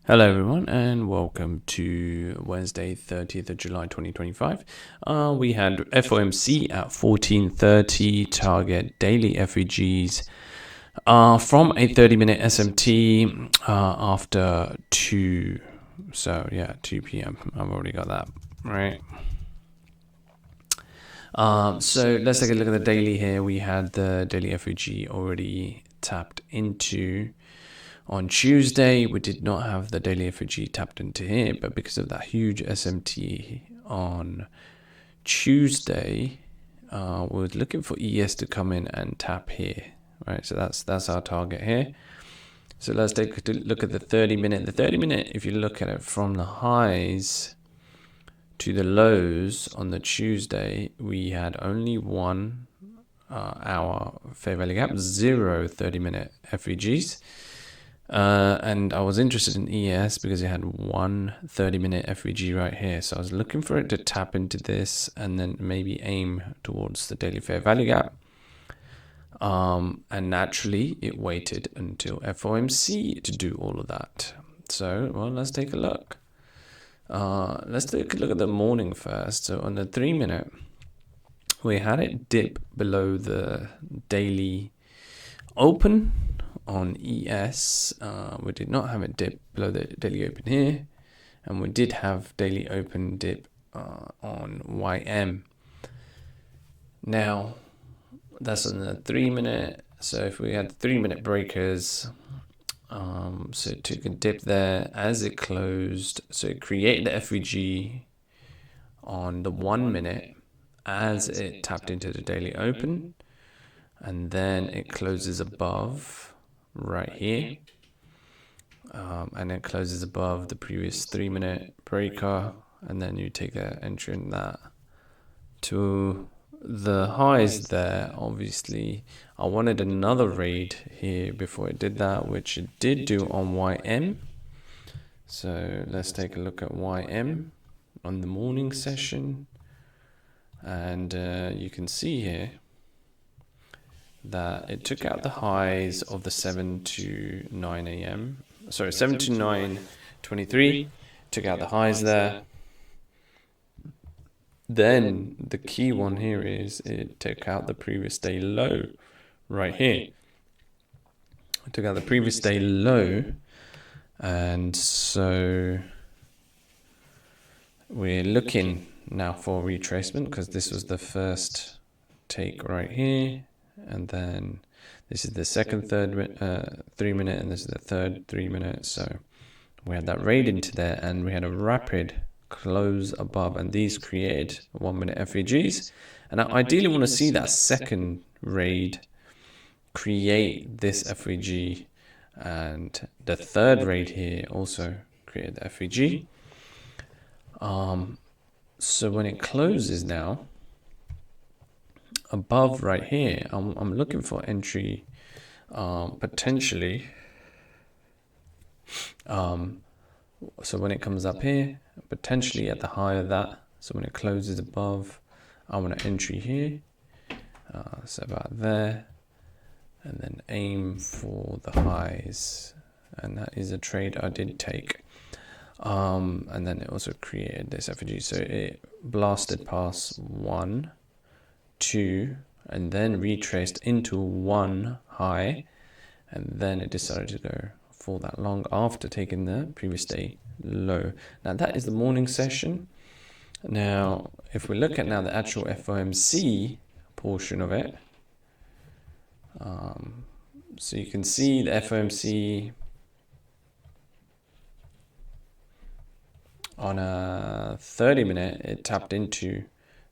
Hello everyone and welcome to Wednesday 30th of July 2025. We had FOMC at 14:30 target daily FVGs from a 30-minute SMT after 2 p.m. I've already got that right. So let's take a look at the daily here. We had the daily FVG already tapped into. On Tuesday, we did not have the daily FVG tapped into here, but because of that huge SMT on Tuesday, we're looking for ES to come in and tap here, right? So that's our target here. So let's take a look at the 30-minute. The 30-minute, if you look at it from the highs to the lows on the Tuesday, we had only 1 hour fair value gap, 0 30-minute FVGs. And I was interested in ES because it had 1 30-minute FVG right here. So I was looking for it to tap into this and then maybe aim towards the daily fair value gap. And naturally, it waited until FOMC to do all of that. So, well, let's take a look. Let's take a look at the morning first. So on the 3-minute, we had it dip below the daily open. On ES, we did not have it dip below the daily open here, and we did have daily open dip on YM. Now, that's on the 3-minute. So if we had 3-minute breakers, so it took a dip there as it closed. So it created the FVG on the 1-minute as it tapped into the daily open, and then it closes above right here, and it closes above the previous 3-minute breaker, and then you take the entry in that to the highs there. Obviously I wanted another raid here before it did that, which it did do on YM. So let's take a look at YM on the morning session, and you can see here that it took out the highs of the 7 to 9 a.m. Sorry, 7 to 9:23. Took out the highs there. Then the key one here is it took out the previous day low right here. It took out the previous day low, and so we're looking now for retracement because this was the first take right here. And then this is the second 3-minute, and this is the third 3-minute. So we had that raid into there, and we had a rapid close above, and these created 1-minute FVGs. And I ideally want to see that second raid create this FVG, and the third raid here also created the FVG. So when it closes now above right here, I'm looking for entry potentially. So when it comes up here, potentially at the high of that. So when it closes above, I want an entry here. So about there, and then aim for the highs, and that is a trade I did take. And then it also created this FVG. So it blasted past 1, 2, and then retraced into 1 high, and then it decided to go for that long after taking the previous day low. Now that is the morning session. Now if we look at now the actual FOMC portion of it, so you can see the FOMC on a 30-minute, it tapped into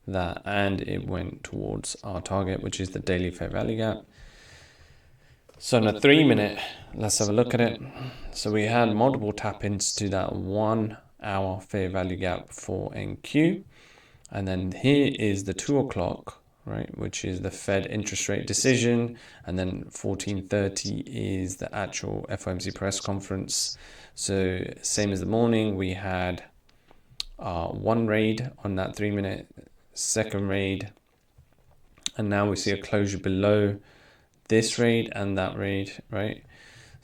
that and it went towards our target, which is the daily fair value gap. So on a 3-minute, let's have a look at it. So we had multiple tap-ins to that 1 hour fair value gap for NQ, and then here is the 2 o'clock, right, which is the Fed interest rate decision, and then 14:30 is the actual FOMC press conference. So same as the morning, we had 1 raid on that 3-minute, second raid, and now we see a closure below this raid and that raid, right?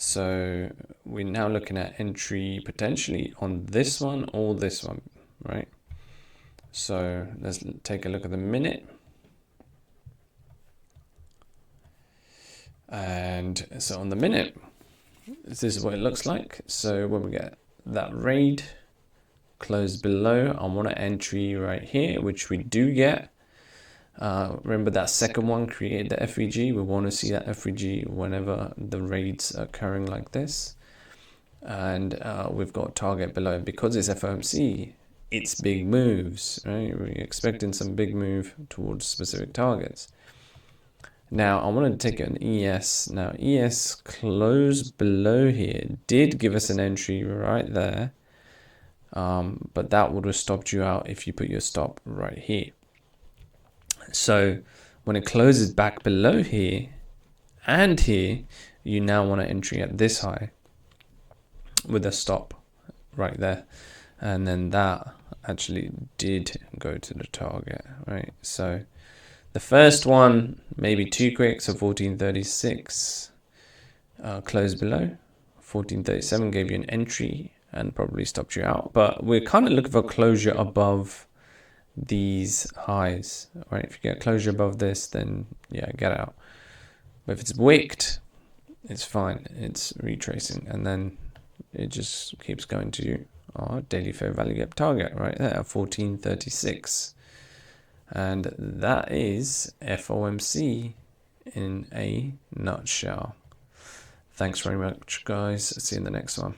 So we're now looking at entry potentially on this one or this one, right? So let's take a look at the minute. And so on the minute, this is what it looks like. So when we get that raid close below, I want an entry right here, which we do get. Remember that second one created the FVG. We want to see that FVG whenever the raids are occurring like this. And we've got target below. Because it's FOMC, it's big moves, right? We're expecting some big move towards specific targets. Now, I wanted to take an ES. Now, ES closed below here did give us an entry right there. But that would have stopped you out if you put your stop right here. So when it closes back below here and here, you now want to entry at this high with a stop right there. And then that actually did go to the target, right? So the first one, maybe too quick, so 1436 closed below. 1437 gave you an entry and probably stopped you out. But we're kind of looking for closure above these highs, right? If you get closure above this, then yeah, get out. But if it's wicked, it's fine. It's retracing, and then it just keeps going to our daily fair value gap target right there, 1436. And that is FOMC in a nutshell. Thanks very much, guys. See you in the next one.